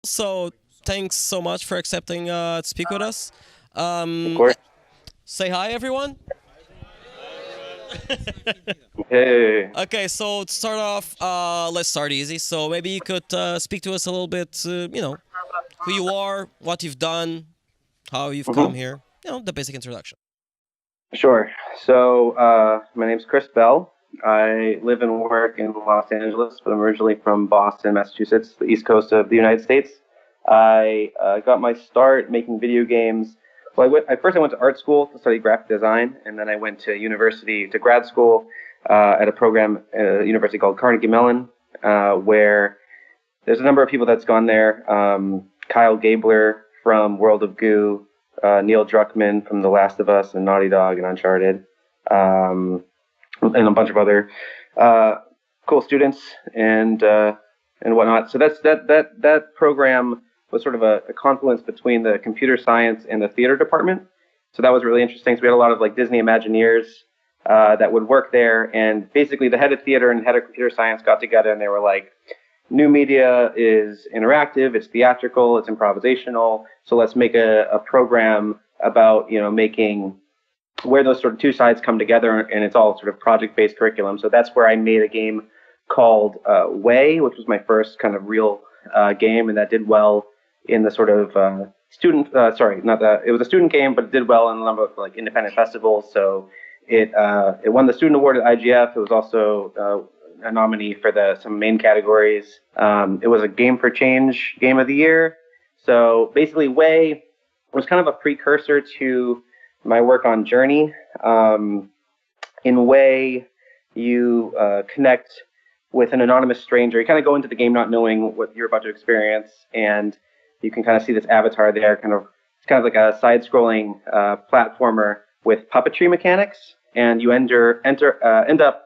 So thanks so much for accepting to speak with us. Of Um, course. say hi, everyone. Hey. Okay, so to start off, let's start easy. So maybe you could speak to us a little bit, who you are, what you've done, how you've come hmm here, the basic introduction. Sure. So, my name's Chris Bell. I live and work in Los Angeles, but I'm originally from Boston, Massachusetts, the east coast of the United States. I got my start making video games. Well, first I went to art school to study graphic design, and then I went to university, to grad school, at a program at a university called Carnegie Mellon, where there's a number of people that's gone there. Kyle Gabler from World of Goo, Neil Druckmann from The Last of Us and Naughty Dog and Uncharted, um, and a bunch of other uh, cool students and whatnot. So that program was sort of a confluence between the computer science and the theater department. So that was really interesting. So we had a lot of like Disney Imagineers that would work there, and basically the head of theater and head of computer science got together and they were like, new media is interactive, it's theatrical, it's improvisational. So let's make a program about making where those sort of two sides come together, and it's all sort of project-based curriculum. So that's where I made a game called Way, which was my first kind of real game, and that did well in the sort of student. Sorry, not that it was a student game, but it did well in a number of like independent festivals. So it won the student award at IGF. It was also a nominee for the some main categories. It was a Game for Change Game of the Year. So basically, Way was kind of a precursor to my work on Journey. In Way, you connect with an anonymous stranger. You kind of go into the game not knowing what you're about to experience, and you can kind of see this avatar there. It's kind of like a side-scrolling platformer with puppetry mechanics, and you end up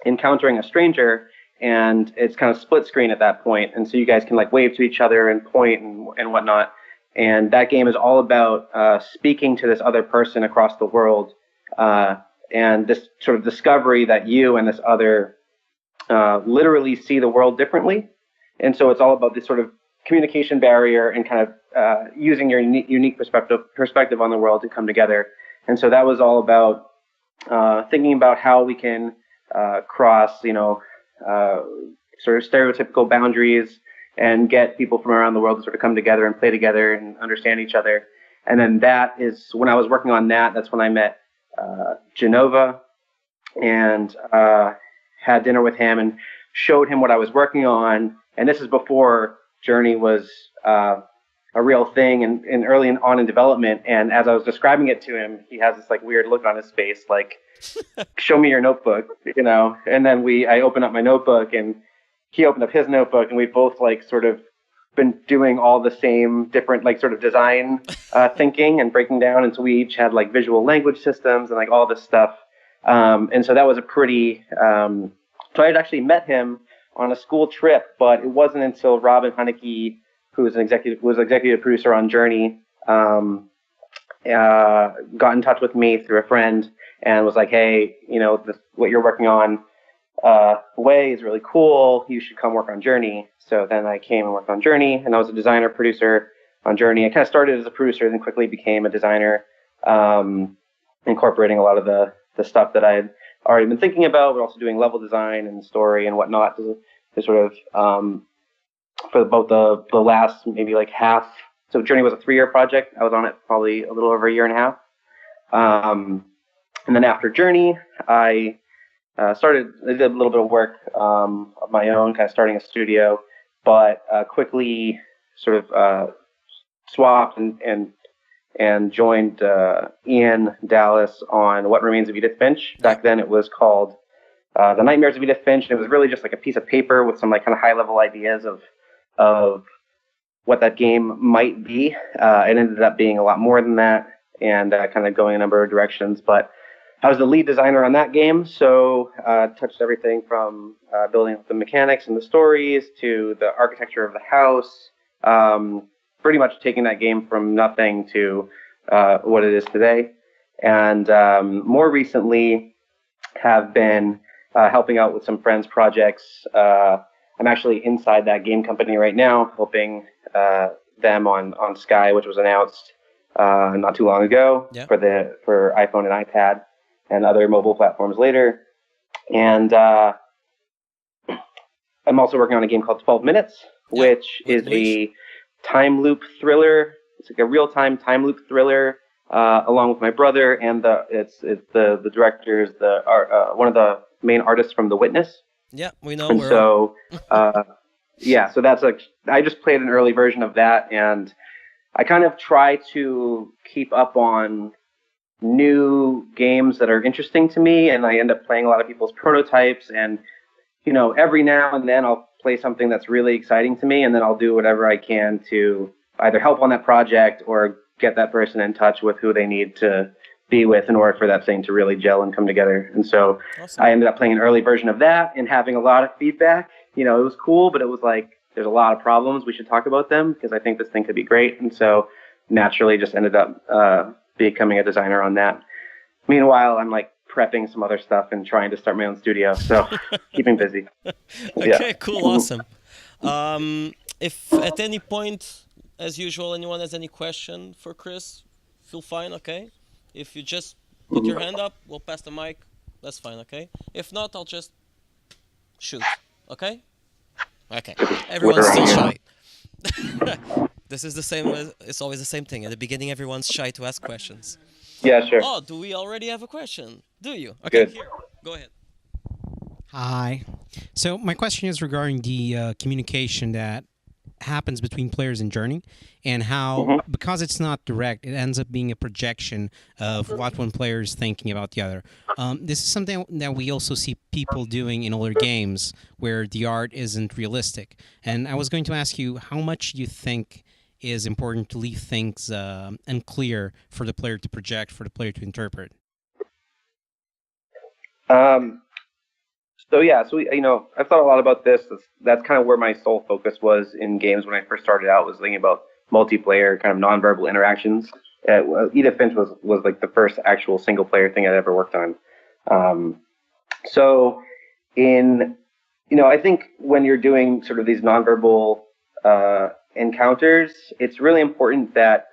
encountering a stranger, and it's kind of split screen at that point, and so you guys can like wave to each other and point and whatnot. And that game is all about speaking to this other person across the world, uh, and this sort of discovery that you and this other literally see the world differently. And so it's all about this sort of communication barrier and kind of using your unique perspective on the world to come together. And so that was all about thinking about how we can cross, sort of stereotypical boundaries and get people from around the world to sort of come together and play together and understand each other. And then that is when I was working on that. That's when I met Genova and had dinner with him and showed him what I was working on. And this is before Journey was a real thing and early on in development. And as I was describing it to him, he has this like weird look on his face, like, show me your notebook. And then I opened up my notebook and he opened up his notebook, and we both like sort of been doing all the same different like sort of design thinking and breaking down. And so we each had like visual language systems and like all this stuff. And so that was a pretty. So I had actually met him on a school trip, but it wasn't until Robin Haneke, who was executive producer on Journey, got in touch with me through a friend and was like, "Hey, what you're working on, Way is really cool. You should come work on Journey." So then I came and worked on Journey, and I was a designer producer on Journey. I kind of started as a producer, then quickly became a designer, incorporating a lot of the stuff that I had already been thinking about, but also doing level design and story and whatnot to sort of for about the last maybe like half. So Journey was a 3-year project. I was on it probably a little over a year and a half. And then after Journey, I did a little bit of work of my own, kind of starting a studio, but quickly sort of swapped and joined Ian Dallas on What Remains of Edith Finch. Back then, it was called The Nightmares of Edith Finch, and it was really just like a piece of paper with some like kind of high level ideas of what that game might be. It ended up being a lot more than that, and kind of going a number of directions, but I was the lead designer on that game, so touched everything from building up the mechanics and the stories to the architecture of the house. Pretty much taking that game from nothing to what it is today. And more recently, have been helping out with some friends' projects. I'm actually inside that game company right now, helping them on Sky, which was announced not too long ago Yeah. for iPhone and iPad and other mobile platforms later. And I'm also working on a game called 12 Minutes, which is a time loop thriller. It's like a real-time time loop thriller, along with my brother, and the director is one of the main artists from The Witness. Yeah, we know. And so, yeah, so that's I just played an early version of that, and I kind of try to keep up on new games that are interesting to me, and I end up playing a lot of people's prototypes, and every now and then I'll play something that's really exciting to me, and then I'll do whatever I can to either help on that project or get that person in touch with who they need to be with in order for that thing to really gel and come together. And so Awesome. I ended up playing an early version of that and having a lot of feedback. It was cool, but it was like, there's a lot of problems. We should talk about them because I think this thing could be great. And so naturally just ended up becoming a designer on that. Meanwhile, I'm like prepping some other stuff and trying to start my own studio. So keeping busy. Okay, cool, awesome. If at any point, as usual, anyone has any question for Chris, feel fine, okay? If you just put your hand up, we'll pass the mic. That's fine, okay? If not, I'll just shoot, okay? Okay. Everyone's still shy. This is the same. It's always the same thing. At the beginning, everyone's shy to ask questions. Yeah, sure. Oh, do we already have a question? Do you? Okay, Good. here. Go ahead. Hi. So my question is regarding the communication that happens between players in Journey, and how, because it's not direct, it ends up being a projection of what one player is thinking about the other. This is something that we also see people doing in older games where the art isn't realistic. And I was going to ask you, how much do you think is important to leave things unclear for the player to project, for the player to interpret? So I've thought a lot about this. That's kind of where my sole focus was in games when I first started out, was thinking about multiplayer kind of nonverbal interactions. Edith Finch was like the first actual single player thing I'd ever worked on. I think when you're doing sort of these nonverbal encounters, it's really important that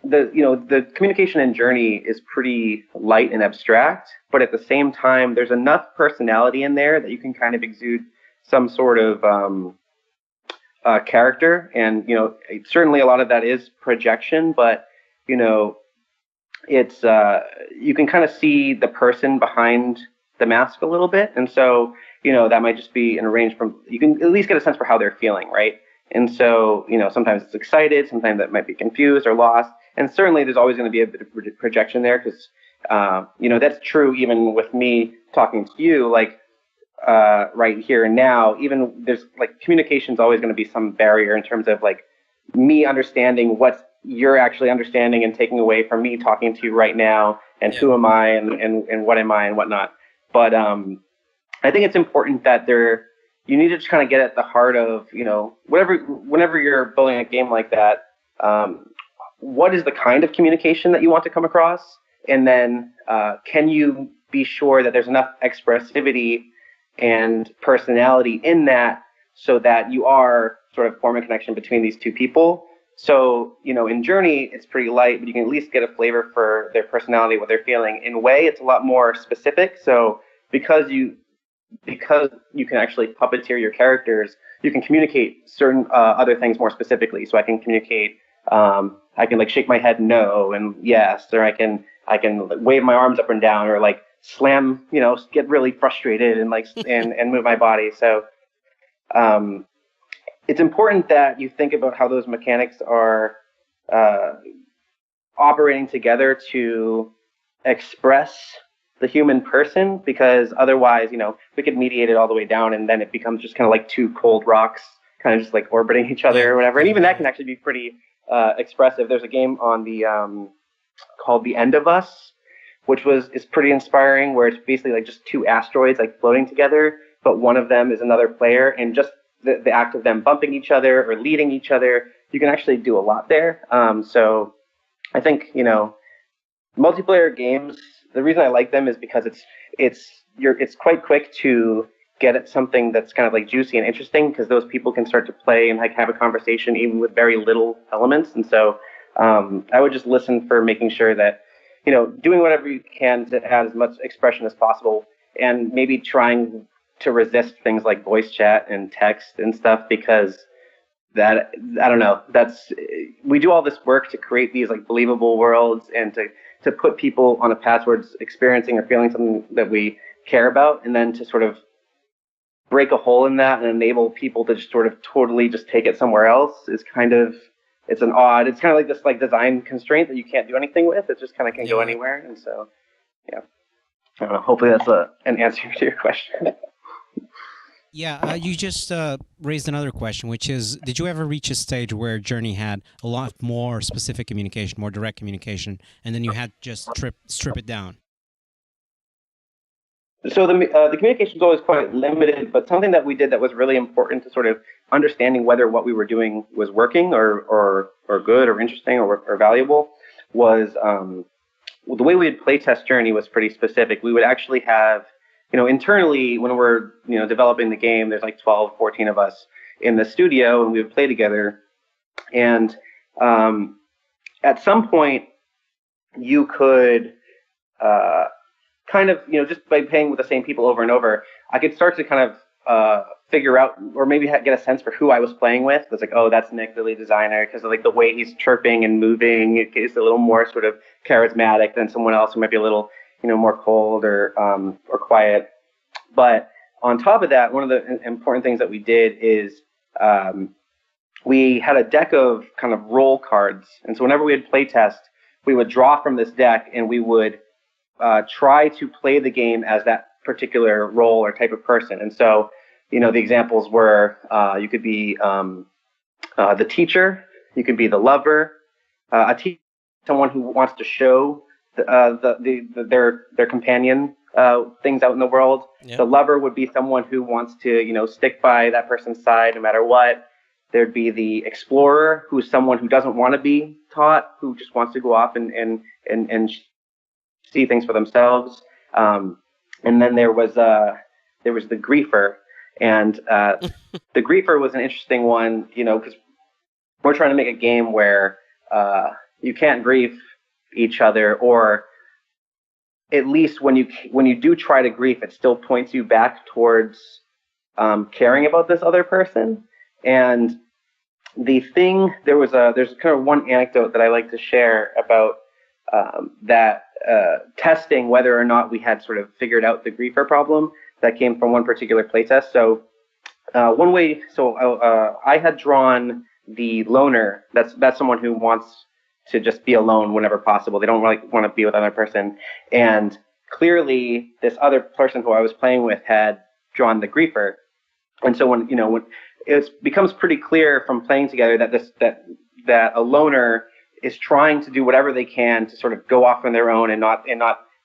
the communication in Journey is pretty light and abstract, but at the same time, there's enough personality in there that you can kind of exude some sort of character. And, certainly a lot of that is projection, but, it's, you can kind of see the person behind the mask a little bit. And so, that might just be an arrangement. You can at least get a sense for how they're feeling, right? And so, sometimes it's excited, sometimes it might be confused or lost. And certainly there's always going to be a bit of projection there because, that's true even with me talking to you, like right here and now. Even there's like communication is always going to be some barrier in terms of like me understanding what you're actually understanding and taking away from me talking to you right now, and who am I and what am I and whatnot. But I think it's important that you need to just kind of get at the heart of, whenever you're building a game like that, what is the kind of communication that you want to come across? And then can you be sure that there's enough expressivity and personality in that so that you are sort of forming a connection between these two people? So, in Journey, it's pretty light, but you can at least get a flavor for their personality, what they're feeling. In Way, it's a lot more specific. So because you can actually puppeteer your characters, you can communicate certain other things more specifically. So I can communicate, I can like shake my head no and yes, or I can wave my arms up and down, or like slam, get really frustrated and like and move my body. So it's important that you think about how those mechanics are operating together to express the human person, because otherwise, we could mediate it all the way down, and then it becomes just kind of like two cold rocks, kind of just like orbiting each other or whatever. And even that can actually be pretty expressive. There's a game on the called The End of Us, which is pretty inspiring, where it's basically like just two asteroids like floating together, but one of them is another player, and just the act of them bumping each other or leading each other, you can actually do a lot there. So I think multiplayer games, the reason I like them is because it's quite quick to get at something that's kind of like juicy and interesting, because those people can start to play and like have a conversation even with very little elements. And so I would just listen for making sure that, doing whatever you can to add as much expression as possible, and maybe trying to resist things like voice chat and text and stuff, because that, I don't know, we do all this work to create these like believable worlds and to put people on a path towards experiencing or feeling something that we care about, and then to sort of break a hole in that and enable people to just sort of totally just take it somewhere else is kind of, it's kind of like this like design constraint that you can't do anything with. It just kind of can go anywhere. And so, yeah, I don't know, hopefully that's an answer to your question. Yeah, you just raised another question, which is, did you ever reach a stage where Journey had a lot more specific communication, more direct communication, and then you had to just strip it down? So the communication was always quite limited, but something that we did that was really important to sort of understanding whether what we were doing was working or good or interesting or valuable was the way we would play test Journey was pretty specific. We would actually have, internally when we're developing the game, there's like 12, 14 of us in the studio, and we would play together. And at some point, you could kind of, just by playing with the same people over and over, I could start to kind of figure out, or maybe get a sense for who I was playing with. It's like, oh, that's Nick, the lead designer, because of like the way he's chirping and moving. It's a little more sort of charismatic than someone else who might be a little, more cold or quiet. But on top of that, one of the important things that we did is we had a deck of kind of role cards. And so whenever we had play test, we would draw from this deck, and we would try to play the game as that particular role or type of person. And so, the examples were you could be the teacher, you could be the lover, someone who wants to show their companion things out in the world. Yep. The lover would be someone who wants to stick by that person's side no matter what. There'd be the explorer, who's someone who doesn't want to be taught, who just wants to go off and see things for themselves. And then there was the griefer, and the griefer was an interesting one, because we're trying to make a game where you can't grief each other, or at least when you do try to grief, it still points you back towards caring about this other person. And there's kind of one anecdote that I like to share about that testing whether or not we had sort of figured out the griefer problem that came from one particular playtest. So I had drawn the loner. That's someone who wants to just be alone whenever possible. They don't really want to be with another person. And clearly, this other person who I was playing with had drawn the griefer. And so when it becomes pretty clear from playing together that a loner is trying to do whatever they can to sort of go off on their own and not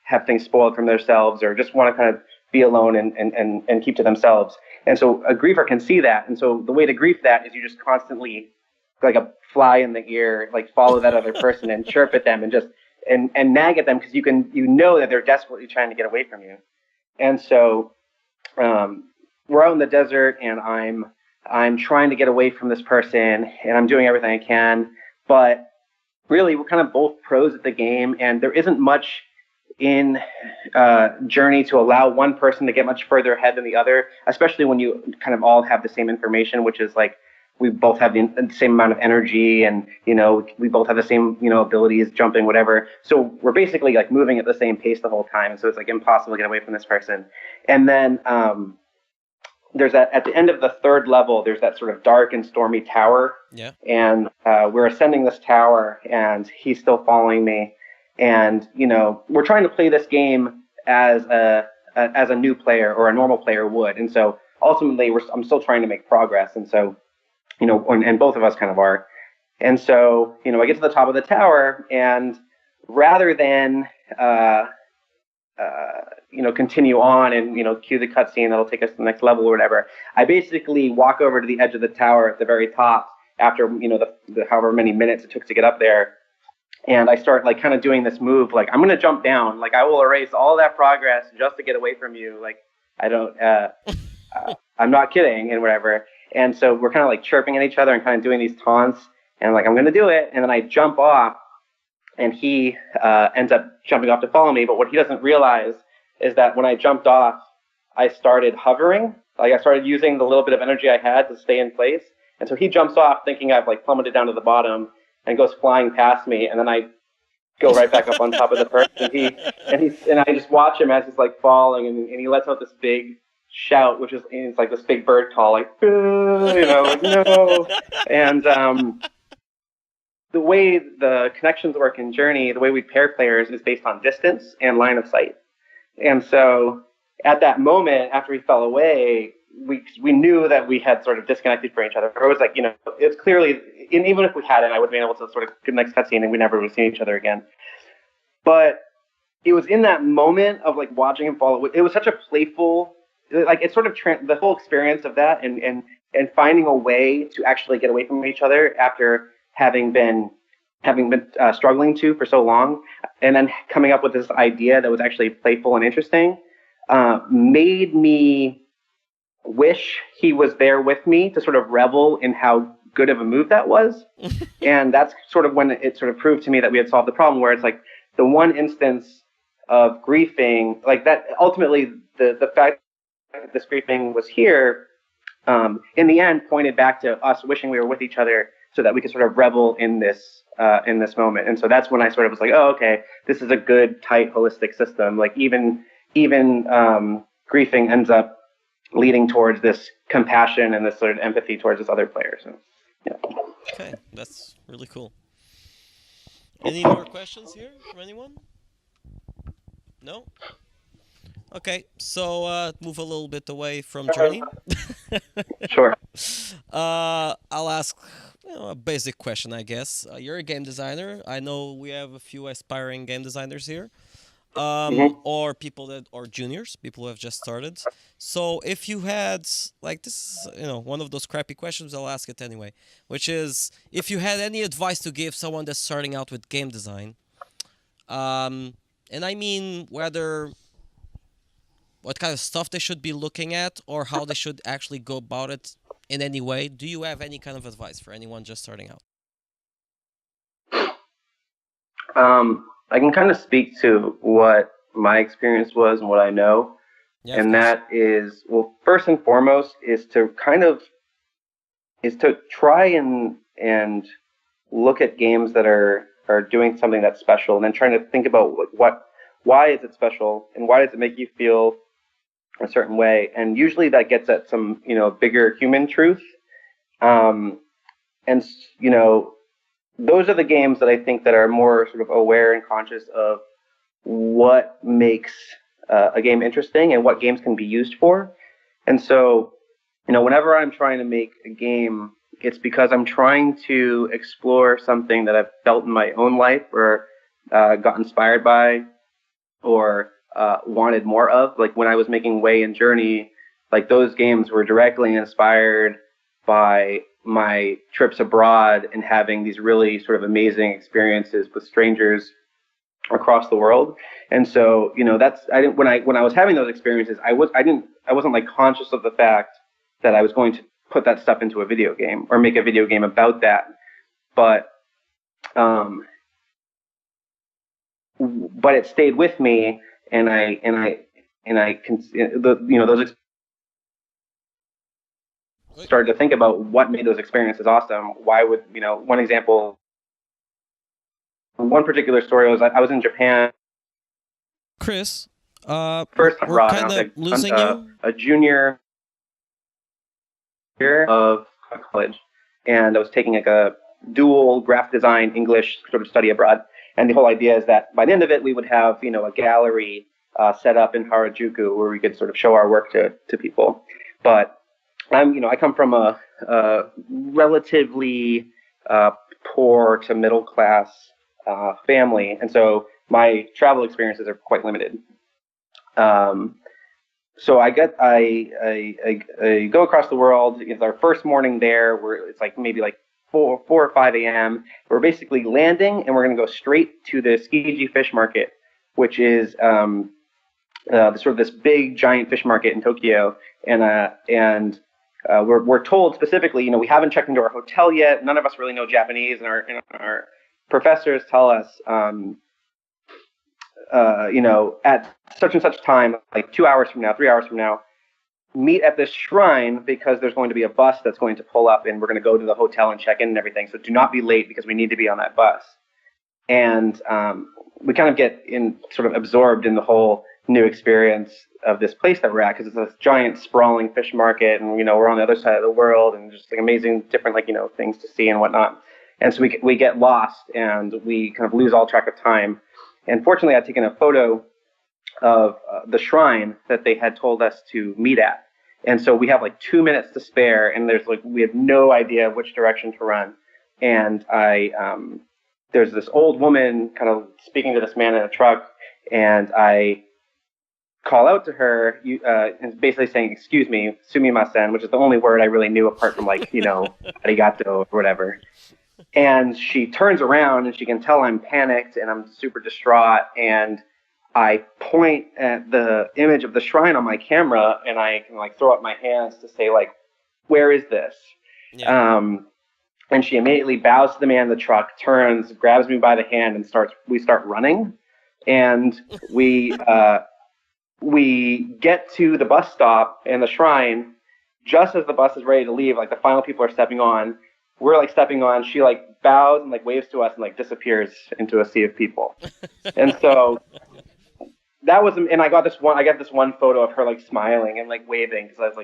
have things spoiled from themselves, or just want to kind of be alone and keep to themselves. And so a griefer can see that. And so the way to grief that is you just constantly, like a fly in the ear, like follow that other person and chirp at them and just and nag at them, because you know that they're desperately trying to get away from you. And so we're out in the desert, and I'm trying to get away from this person, and I'm doing everything I can, but really, we're kind of both pros at the game, and there isn't much in Journey to allow one person to get much further ahead than the other, especially when you kind of all have the same information, which is like we both have the same amount of energy, and we both have the same abilities, jumping, whatever. So we're basically like moving at the same pace the whole time, and so it's like impossible to get away from this person. And then there's that at the end of the third level, there's that sort of dark and stormy tower. Yeah. And we're ascending this tower, and he's still following me. And we're trying to play this game as a new player or a normal player would. And so ultimately, I'm still trying to make progress. And so, and both of us kind of are. And so, I get to the top of the tower, and rather than continue on and, cue the cutscene that'll take us to the next level or whatever, I basically walk over to the edge of the tower at the very top after, the however many minutes it took to get up there. And I start like kind of doing this move, like I'm going to jump down, like I will erase all that progress just to get away from you. Like I don't, I'm not kidding, and whatever. And so we're kind of like chirping at each other and kind of doing these taunts, and I'm like, I'm going to do it. And then I jump off, and he ends up jumping off to follow me. But what he doesn't realize is that when I jumped off, I started hovering. Like I started using the little bit of energy I had to stay in place. And so he jumps off thinking I've like plummeted down to the bottom and goes flying past me. And then I go right back up on top of the perch. And I just watch him as he's like falling, and he lets out this big shout, which is it's like this big bird call, like, like no. And the way the connections work in Journey, the way we pair players is based on distance and line of sight. And so at that moment, after he fell away, we knew that we had sort of disconnected from each other. It was like, it's clearly, and even if we hadn't, I would have been able to sort of get the next cutscene and we never would have seen each other again. But it was in that moment of like watching him fall away. It was such a playful, like it's sort of the whole experience of that and finding a way to actually get away from each other after having been struggling to for so long, and then coming up with this idea that was actually playful and interesting, made me wish he was there with me to sort of revel in how good of a move that was. And that's sort of when it sort of proved to me that we had solved the problem, where it's like the one instance of griefing, like that ultimately the fact that this griefing was here, in the end pointed back to us wishing we were with each other so that we could sort of revel in this moment. And so that's when I sort of was like, oh, okay, this is a good, tight, holistic system. Like even griefing ends up leading towards this compassion and this sort of empathy towards this other player. So, yeah. Okay, that's really cool. Any more questions here from anyone? No? Okay, so move a little bit away from Journey. Sure. I'll ask a basic question, I guess. You're a game designer. I know we have a few aspiring game designers here. Or people or juniors, people who have just started. So if you had, like, this is, one of those crappy questions, I'll ask it anyway, which is, if you had any advice to give someone that's starting out with game design, and I mean whether what kind of stuff they should be looking at or how they should actually go about it in any way, do you have any kind of advice for anyone just starting out? I can kind of speak to what my experience was and what I know. Yeah, and that is, well, first and foremost is to try and look at games that are doing something that's special, and then trying to think about why is it special and why does it make you feel a certain way. And usually that gets at some, bigger human truth. And, those are the games that I think that are more sort of aware and conscious of what makes a game interesting and what games can be used for. And so, whenever I'm trying to make a game, it's because I'm trying to explore something that I've felt in my own life or got inspired by or wanted more of. Like when I was making Way and Journey, like those games were directly inspired by my trips abroad and having these really sort of amazing experiences with strangers across the world. And so, when I was having those experiences, I wasn't like conscious of the fact that I was going to put that stuff into a video game or make a video game about that. But it stayed with me, and those started to think about what made those experiences awesome. Why would, one particular story was I was in Japan. Chris, first we're kind of losing you. A junior year of college, and I was taking like a dual graphic design English sort of study abroad. And the whole idea is that by the end of it, we would have, a gallery set up in Harajuku where we could sort of show our work to people. But I come from a relatively poor to middle class family, and so my travel experiences are quite limited. So I go across the world. It's our first morning there, where it's like maybe like 4 or 5 a.m. We're basically landing, and we're going to go straight to the Tsukiji fish market, which is sort of this big giant fish market in Tokyo. we're told specifically, we haven't checked into our hotel yet. None of us really know Japanese, and our professors tell us, at such and such time, like 2 hours from now, 3 hours from now, meet at this shrine because there's going to be a bus that's going to pull up, and we're going to go to the hotel and check in and everything. So do not be late because we need to be on that bus. And we kind of get sort of absorbed in the whole new experience of this place that we're at, because it's this giant sprawling fish market, and we're on the other side of the world, and just like amazing different things to see and whatnot. And so we get lost, and we kind of lose all track of time. And fortunately, I'd taken a photo of the shrine that they had told us to meet at. And so we have like 2 minutes to spare, and we have no idea which direction to run. And there's this old woman kind of speaking to this man in a truck, and I call out to her, and basically saying, "Excuse me, sumimasen," which is the only word I really knew apart from arigato or whatever. And she turns around, and she can tell I'm panicked and I'm super distraught, and I point at the image of the shrine on my camera, and I can throw up my hands to say where is this? Yeah. And she immediately bows to the man in the truck, turns, grabs me by the hand, and we start running. And we get to the bus stop and the shrine just as the bus is ready to leave. Like the final people are stepping on. We're stepping on. She bows and waves to us and disappears into a sea of people. And so that was, and I got this one photo of her smiling and waving because I was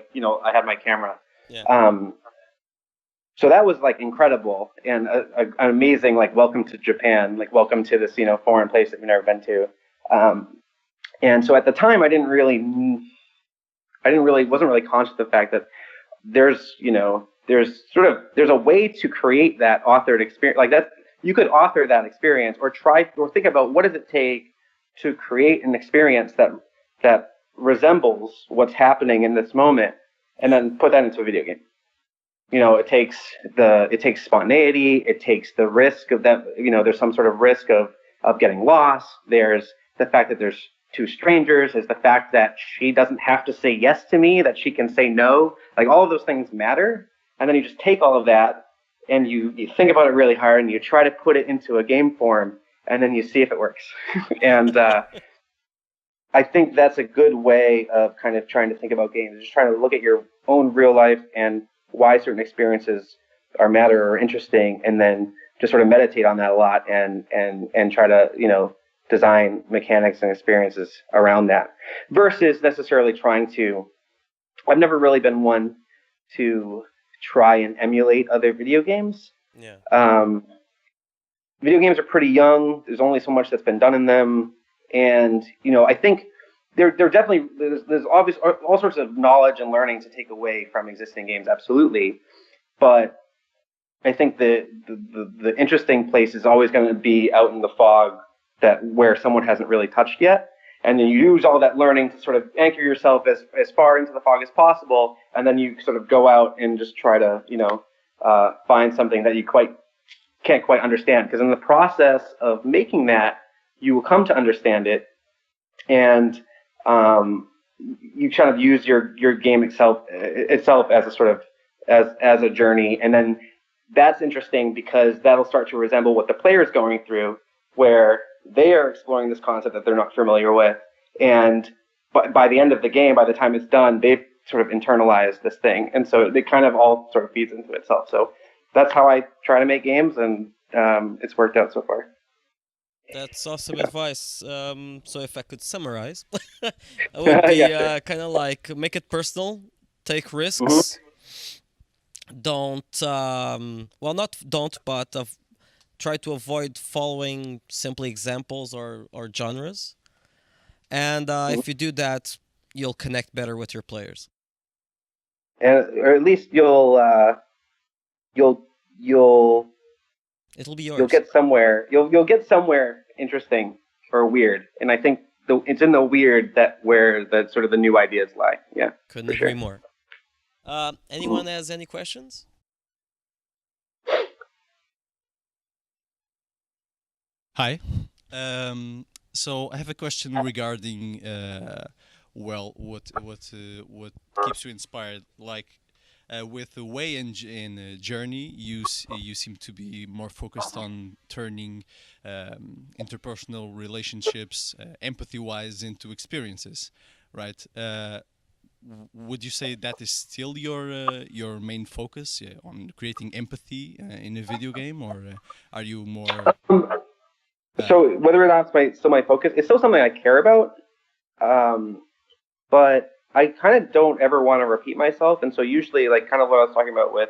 I had my camera. Yeah. So that was incredible and an amazing welcome to Japan, welcome to this foreign place that we've never been to. And so at the time I wasn't really conscious of the fact that there's a way to create that authored experience that you could author that experience or think about what does it take to create an experience that resembles what's happening in this moment and then put that into a video game. It takes spontaneity. It takes the risk of that. There's some sort of risk of getting lost. There's the fact that there's two strangers. There's the fact that she doesn't have to say yes to me, that she can say no. All of those things matter. And then you just take all of that and you think about it really hard and you try to put it into a game form and then you see if it works. And I think that's a good way of kind of trying to think about games, just trying to look at your own real life and why certain experiences matter or interesting, and then just sort of meditate on that a lot and try to design mechanics and experiences around that, versus necessarily trying to. I've never really been one to try and emulate other video games. Yeah. Video games are pretty young. There's only so much that's been done in them, and I think There definitely there's obvious all sorts of knowledge and learning to take away from existing games, absolutely. But I think the interesting place is always going to be out in the fog, where someone hasn't really touched yet, and then you use all that learning to sort of anchor yourself as far into the fog as possible, and then you sort of go out and just try to find something that you can't quite understand, because in the process of making that, you will come to understand it, and you kind of use your game itself as a sort of as a journey, and then that's interesting because that'll start to resemble what the player is going through, where they are exploring this concept that they're not familiar with, and by the end of the game, by the time it's done, they've sort of internalized this thing, and so it kind of all sort of feeds into itself. So that's how I try to make games, and it's worked out so far. That's awesome advice. So if I could summarize, it would be kind of make it personal, take risks, but try to avoid following simply examples or genres. And if you do that, you'll connect better with your players. Or at least you'll it'll be yours. You'll get somewhere. You'll get somewhere interesting or weird, and I think it's in the weird where the sort of the new ideas lie. Yeah, couldn't agree more. Anyone has any questions? Hi. So I have a question regarding well what keeps you inspired. Like with the way in Journey, you seem to be more focused on turning interpersonal relationships, empathy-wise, into experiences, right? Would you say that is still your main focus, on creating empathy in a video game, or are you more? So whether or not it's still my focus, it's still something I care about. But I kind of don't ever want to repeat myself. And so usually, like kind of what I was talking about with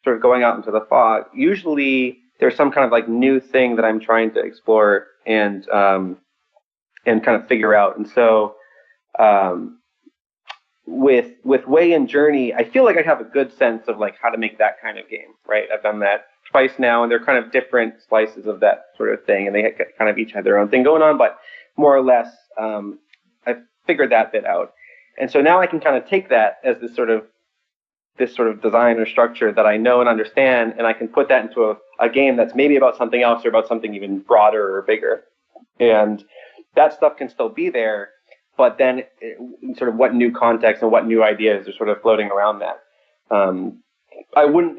sort of going out into the fog, usually there's some kind of like new thing that I'm trying to explore and kind of figure out. And so with Way and Journey, I feel like I have a good sense of like how to make that kind of game, right? I've done that twice now, and they're kind of different slices of that sort of thing, and they kind of each had their own thing going on, but more or less, I've figured that bit out. And so now I can kind of take that as this sort of design or structure that I know and understand, and I can put that into a game that's maybe about something else or about something even broader or bigger. And that stuff can still be there, but then sort of what new context and what new ideas are sort of floating around that. I wouldn't,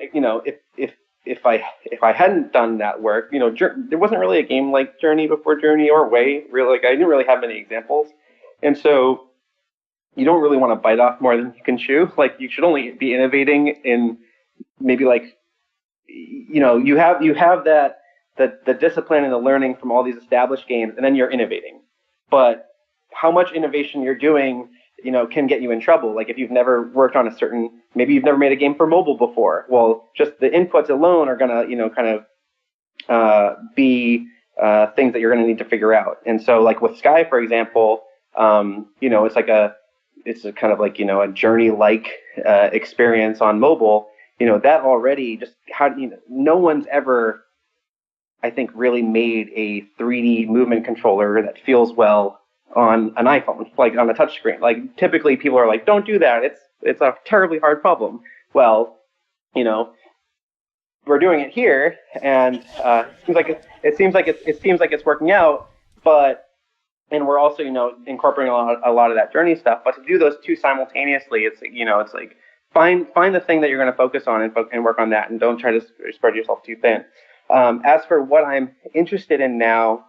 if I hadn't done that work, there wasn't really a game like Journey before Journey or Way. Really, like I didn't really have many examples, and so you don't really want to bite off more than you can chew. Like you should only be innovating in maybe like, you have that the discipline and the learning from all these established games, and then you're innovating, but how much innovation you're doing, can get you in trouble. Like if you've never worked on maybe you've never made a game for mobile before. Well, just the inputs alone are gonna, kind of be things that you're gonna need to figure out. And so, like with Sky, for example, it's a kind of like a Journey-like experience on mobile. That already just no one's ever, I think, really made a 3D movement controller that feels well on an iPhone, like on a touchscreen. Like typically people are like, don't do that. It's a terribly hard problem. Well, we're doing it here, and it seems like it's working out. And we're also incorporating a lot of that Journey stuff. But to do those two simultaneously, it's like find the thing that you're going to focus on and work on that, and don't try to spread yourself too thin. As for what I'm interested in now,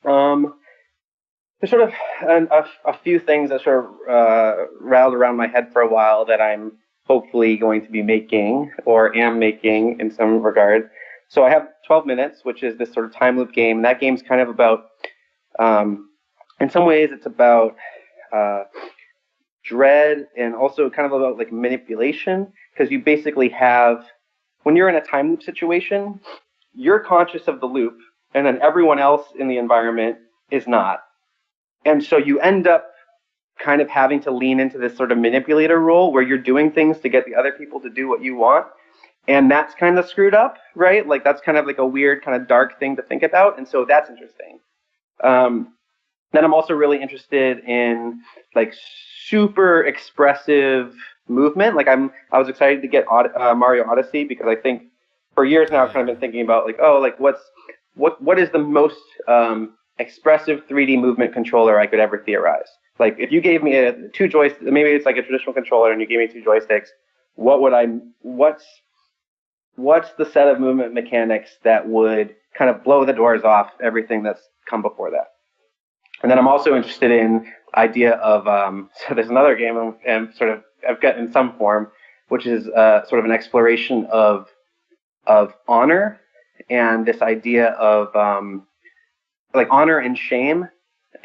there's sort of a few things that sort of rattled around my head for a while that I'm hopefully going to be making or am making in some regard. So I have 12 Minutes, which is this sort of time loop game. And that game's kind of about, in some ways, it's about dread and also kind of about like manipulation, because you basically have, when you're in a time loop situation, you're conscious of the loop, and then everyone else in the environment is not. And so you end up kind of having to lean into this sort of manipulator role where you're doing things to get the other people to do what you want. And that's kind of screwed up, right? Like that's kind of like a weird kind of dark thing to think about. And so that's interesting. Then I'm also really interested in like super expressive movement. Like I was excited to get Mario Odyssey, because I think for years now I've kind of been thinking about like, what is the most expressive 3D movement controller I could ever theorize. Like if you gave me two joysticks, maybe it's like a traditional controller, and you gave me two joysticks, what's the set of movement mechanics that would kind of blow the doors off everything that's come before that? And then I'm also interested in idea of so there's another game I've got in some form, which is sort of an exploration of honor, and this idea of like honor and shame,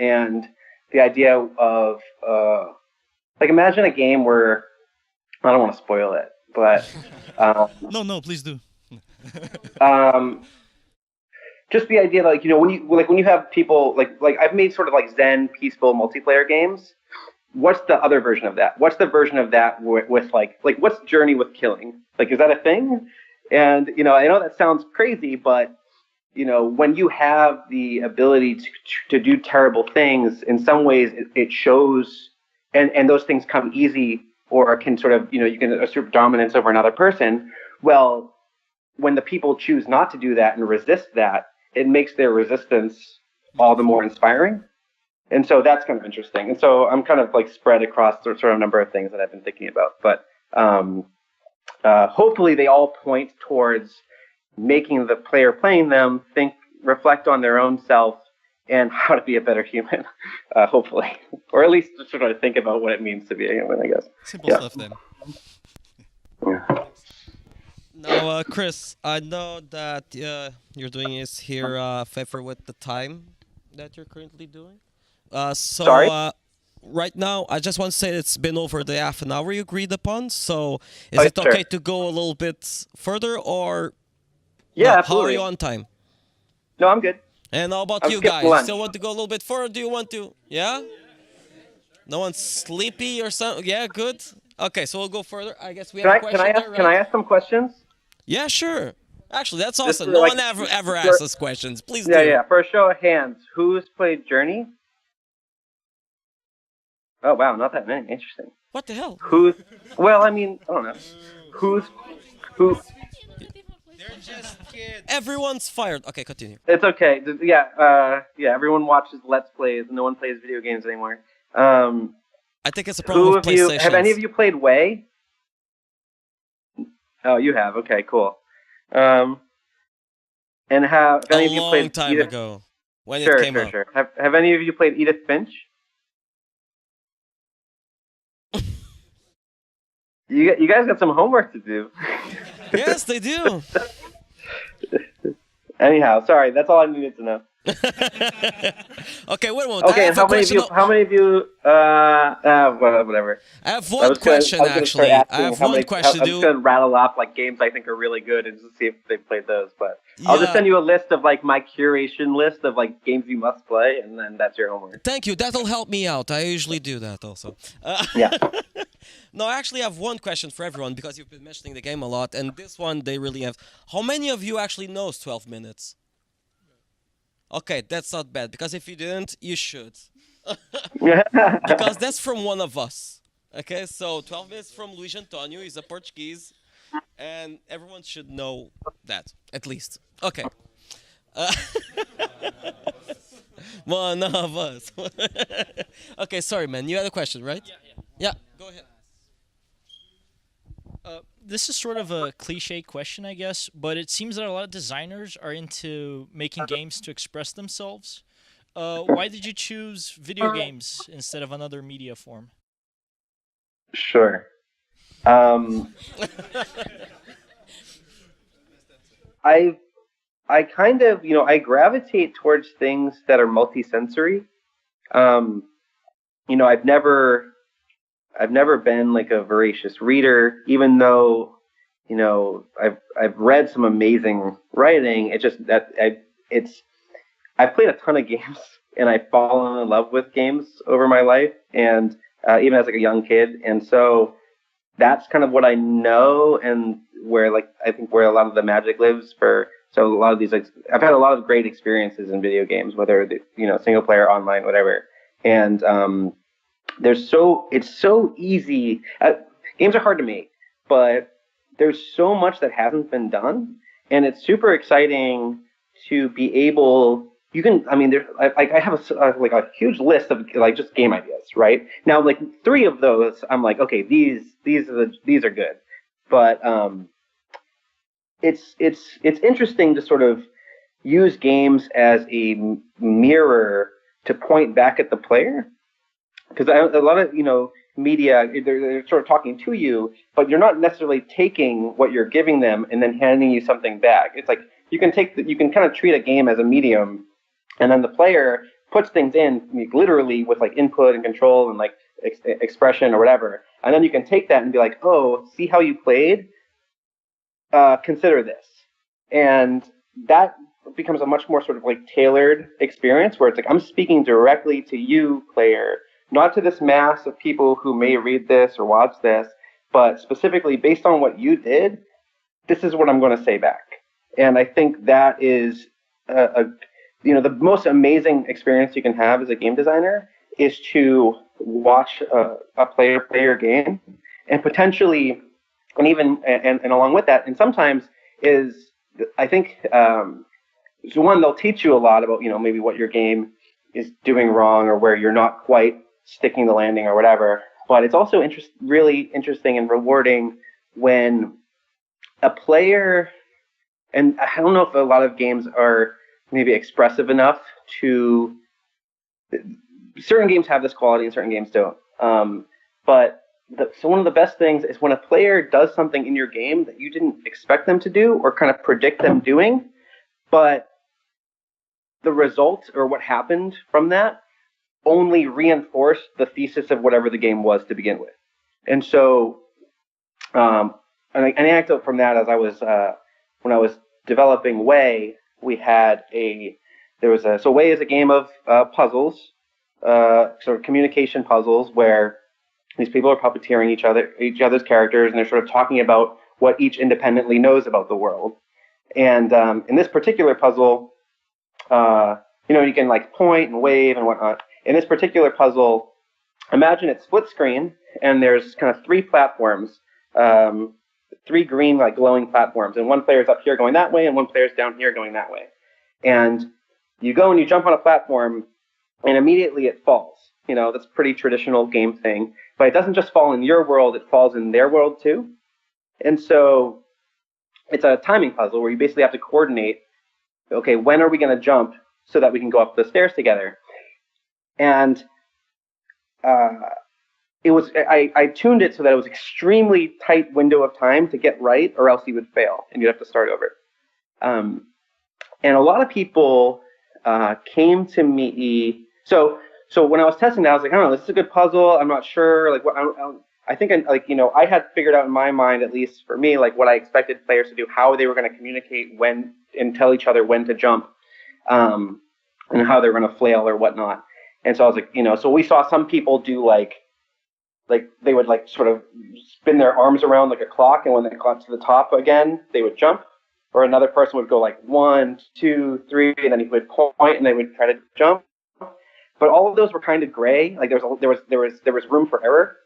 and the idea of like imagine a game where, I don't want to spoil it, but no, please do. Just the idea that, when you have people like I've made sort of like Zen peaceful multiplayer games. What's the other version of that? What's the version of that with like what's Journey with killing? Like, is that a thing? And I know that sounds crazy, but when you have the ability to do terrible things, in some ways it shows, and those things come easy, or can sort of, you can assert dominance over another person. Well, when the people choose not to do that and resist that, it makes their resistance all the more inspiring. And so that's kind of interesting. And so I'm kind of like spread across sort of a number of things that I've been thinking about. But hopefully they all point towards making the player playing them reflect on their own self and how to be a better human, hopefully. Or at least to sort of think about what it means to be a human, I guess. Simple stuff then. Yeah. Now, Chris, I know that you're doing this here favor with the time that you're currently doing. Sorry? Right now, I just want to say it's been over the half an hour you agreed upon. So, is Oh, it okay sure. to go a little bit further, or Yeah, no, absolutely. how are you on time? No, I'm good. And how about I'll you skip guys? lunch. Still want to go a little bit further? Do you want to? Yeah? No one's sleepy or something? Yeah, good. Okay, so we'll go further. I guess we have a question there, right? Can I ask some questions? Yeah, sure. Actually, that's Just awesome. for, No like, one ever for- asks us questions. Please Yeah, do. yeah. For a show of hands, who's played Journey? Oh, wow, not that many. Interesting. What the hell? Well, I mean, I don't know. Who? They're just kids. Everyone's fired. Okay, continue. It's okay. Yeah, everyone watches Let's Plays and no one plays video games anymore. I think it's a problem with PlayStation. Have any of you played Way? Oh, you have. Okay, cool. And have A any of you long played time Edith? ago, when Sure, it came sure, out. sure. Have any of you played Edith Finch? You guys got some homework to do. Yes, they do. Anyhow, sorry. That's all I needed to know. Okay, wait a moment. Okay, I and have a question. how many of you? Whatever. I have one question, I was gonna actually. start I asking have how one many- question I'm to just do. gonna rattle off like games I think are really good and just see if they've played those. But I'll just Yeah. send you a list of like my curation list of like games you must play, and then that's your homework. Thank you. That'll help me out. I usually do that also. Yeah. No, I actually have one question for everyone because you've been mentioning the game a lot, and this one they really have. How many of you actually knows 12 minutes? Okay, that's not bad because if you didn't, you should. Because that's from one of us. Okay, so 12 minutes from Luis António. He's a Portuguese, and everyone should know that at least. Okay. One of us. Okay, sorry, man. You had a question, right? Yeah. Go ahead. This is sort of a cliche question, I guess, but it seems that a lot of designers are into making games to express themselves. Why did you choose video games instead of another media form? Sure. I kind of, I gravitate towards things that are multisensory. I've never been like a voracious reader, even though, I've read some amazing writing. It's just that I've played a ton of games and I've fallen in love with games over my life, and even as like a young kid. And so that's kind of what I know, and where I think where a lot of the magic lives for. So a lot of these, I've had a lot of great experiences in video games, whether single player, online, whatever. And it's so easy. Games are hard to make, but there's so much that hasn't been done, and it's super exciting to be able. I have a huge list of just game ideas, right? Now, 3 of those, I'm like, okay, these are good, but it's interesting to sort of use games as a mirror to point back at the player, because a lot of media, they're sort of talking to you, but you're not necessarily taking what you're giving them and then handing you something back. It's like you can kind of treat a game as a medium, and then the player puts things in literally with input and control and expression or whatever, and then you can take that and be like, oh, see how you played? Consider this, and that becomes a much more sort of tailored experience where it's I'm speaking directly to you, player, not to this mass of people who may read this or watch this, but specifically based on what you did, this is what I'm going to say back. And I think that is the most amazing experience you can have as a game designer is to watch a player play your game, and potentially, and even and along with that, and sometimes is, I think, so one, they'll teach you a lot about maybe what your game is doing wrong or where you're not quite sticking the landing or whatever. But it's also really interesting and rewarding when a player, and I don't know if a lot of games are maybe expressive enough to, certain games have this quality and certain games don't. But so one of the best things is when a player does something in your game that you didn't expect them to do or kind of predict them doing, but the result or what happened from that only reinforced the thesis of whatever the game was to begin with. And so an anecdote from that, as I was when I was developing Way, we had so Way is a game of puzzles, sort of communication puzzles, where these people are puppeteering each other's characters, and they're sort of talking about what each independently knows about the world. And in this particular puzzle, you can like point and wave and whatnot. In this particular puzzle, imagine it's split screen, and there's kind of three platforms, three green like glowing platforms, and one player's up here going that way, and one player's down here going that way. And you go and you jump on a platform, and immediately it falls. That's a pretty traditional game thing, but it doesn't just fall in your world; it falls in their world too. And so it's a timing puzzle where you basically have to coordinate. Okay, when are we going to jump so that we can go up the stairs together? And I tuned it so that it was extremely tight window of time to get right, or else you would fail and you'd have to start over. And a lot of people came to me. So when I was testing that, I was like, I don't know, this is a good puzzle. I'm not sure. Like, I had figured out in my mind, at least for me, like what I expected players to do, how they were going to communicate when and tell each other when to jump, and how they were going to flail or whatnot. And so I was like, so we saw some people do like they would like sort of spin their arms around like a clock, and when they got to the top again, they would jump. Or another person would go like 1, 2, 3, and then he would point and they would try to jump. But all of those were kind of gray. Like there was room for error.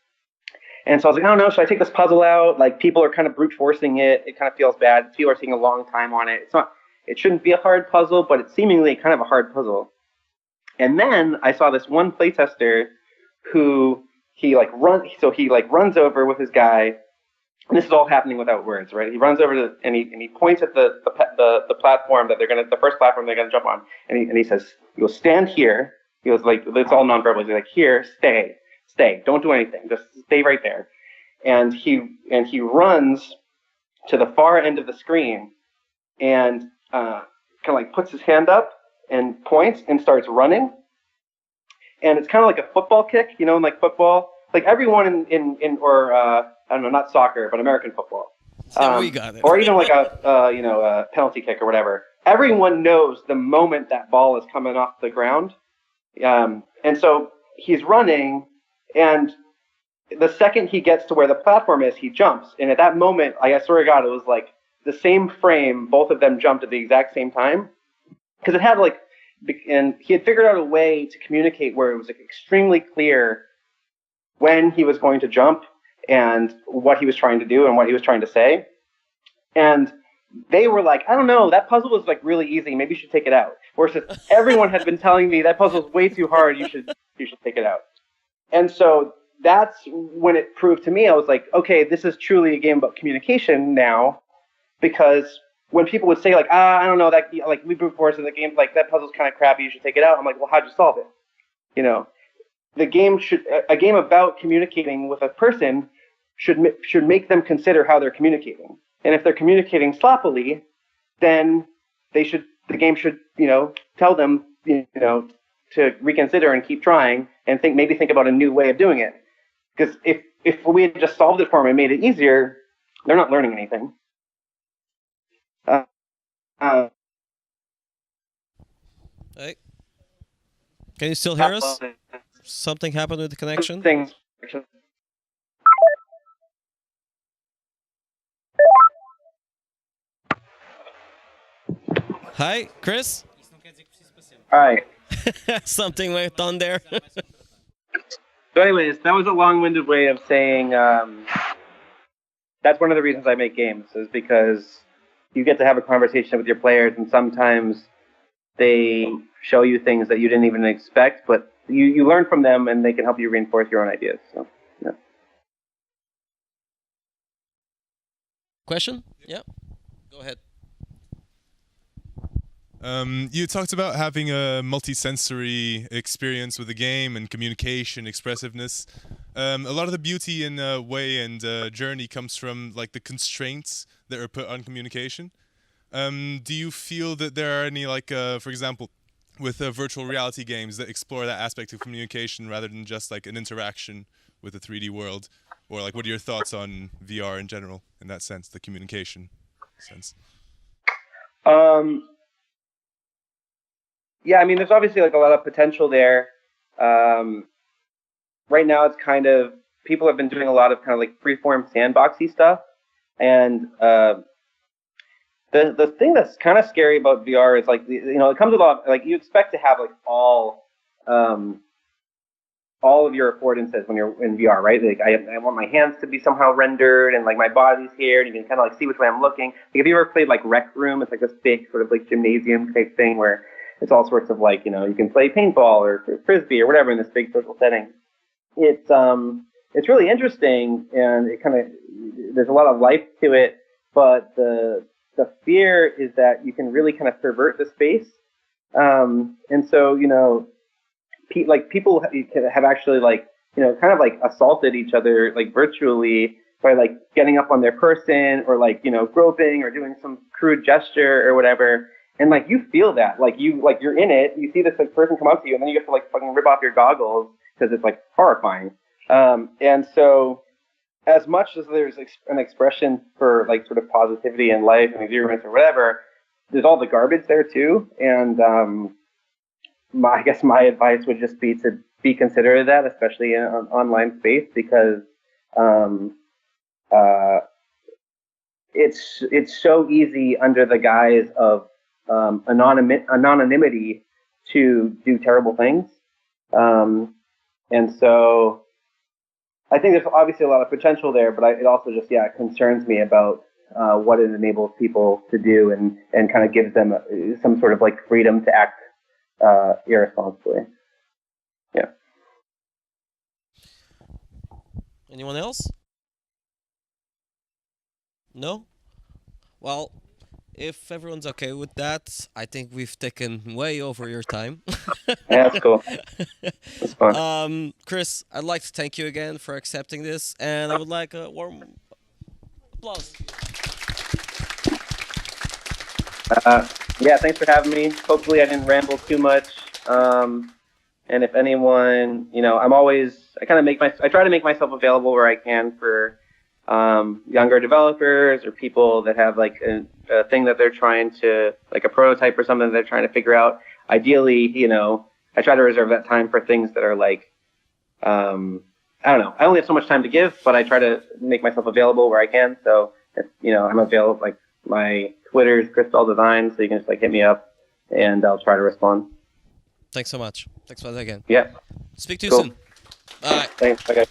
And so I was like, I don't know, should I take this puzzle out? Like people are kind of brute forcing it. It kind of feels bad. People are taking a long time on it. It shouldn't be a hard puzzle, but it's seemingly kind of a hard puzzle. And then I saw this one playtester who he runs over with his guy, and this is all happening without words, right? He runs over and he points at the platform that the first platform they're gonna jump on, and he says, "You will stand here." He was like, it's all nonverbal. He's like, "Here, stay, don't do anything, just stay right there." And he runs to the far end of the screen, and kind of like puts his hand up and points and starts running. And it's kind of like a football kick, in like football, like everyone in I don't know, not soccer, but American football. We got it. Or even like a penalty kick or whatever. Everyone knows the moment that ball is coming off the ground. And so he's running, and the second he gets to where the platform is, he jumps. And at that moment, I swear to God, it was like the same frame, both of them jumped at the exact same time. Because it had and he had figured out a way to communicate where it was like extremely clear when he was going to jump and what he was trying to do and what he was trying to say. And they were like, I don't know, that puzzle was like really easy. Maybe you should take it out. Whereas everyone had been telling me that puzzle's way too hard. You should take it out. And so that's when it proved to me, I was like, okay, this is truly a game about communication now, because when people would say like, I don't know, that like we brute force in the game, like that puzzle's kind of crappy, you should take it out. I'm like, well, how'd you solve it? A game about communicating with a person should make them consider how they're communicating. And if they're communicating sloppily, then the game should, tell them, to reconsider and keep trying and think about a new way of doing it. Because if we had just solved it for them and made it easier, they're not learning anything. Hey. Can you still hear us? Something happened with the connection? Things. Hi, Chris? All right. Something went on there. So anyways, that was a long-winded way of saying that's one of the reasons I make games, is because you get to have a conversation with your players, and sometimes they show you things that you didn't even expect, but you learn from them, and they can help you reinforce your own ideas. So, yeah. Question? Yeah. Go ahead. You talked about having a multi-sensory experience with the game and communication, expressiveness. A lot of the beauty in Way and Journey comes from like the constraints that are put on communication. Do you feel that there are any, like, for example, with virtual reality games that explore that aspect of communication rather than just like an interaction with the 3D world? Or like, what are your thoughts on VR in general in that sense, the communication sense? Yeah, I mean, there's obviously like a lot of potential there. Right now, it's kind of, people have been doing a lot of kind of like freeform sandboxy stuff, and the thing that's kind of scary about VR is like, you know, it comes with a lot, like you expect to have like all of your affordances when you're in VR, right? Like I want my hands to be somehow rendered, and like my body's here, and you can kind of like see which way I'm looking. Like, have you ever played like Rec Room? It's like this big sort of like gymnasium type thing where it's all sorts of like, you know, you can play paintball or frisbee or whatever in this big social setting. It's really interesting, and it kind of, there's a lot of life to it, but the fear is that you can really kind of pervert the space, and so, you know, people have actually, like, you know, kind of like assaulted each other like virtually by like getting up on their person or like, you know, groping or doing some crude gesture or whatever. And like you feel that, like you're in it. You see this like person come up to you, and then you have to like fucking rip off your goggles because it's like horrifying. And so, as much as there's an expression for like sort of positivity in life and exuberance or whatever, there's all the garbage there too. And I guess my advice would just be to be considerate of that, especially in an online space, because it's so easy under the guise of anonymity to do terrible things. And so I think there's obviously a lot of potential there, but it also just, concerns me about what it enables people to do, and kind of gives them some sort of like freedom to act irresponsibly. Yeah. Anyone else? No? Well, if everyone's okay with that, I think we've taken way over your time. Yeah, that's cool. That's fun. Chris, I'd like to thank you again for accepting this, and I would like a warm applause. Yeah, thanks for having me. Hopefully I didn't ramble too much. And if anyone, you know, I try to make myself available where I can for younger developers or people that have like a thing that they're trying to, like a prototype or something that they're trying to figure out. Ideally, you know, I try to reserve that time for things that are like, I don't know. I only have so much time to give, but I try to make myself available where I can. So, if, you know, I'm available, like my Twitter's Chris Bell Design, so you can just like hit me up and I'll try to respond. Thanks so much. Thanks once again. Yeah. Speak to you Cool. soon. Bye. Thanks. Okay.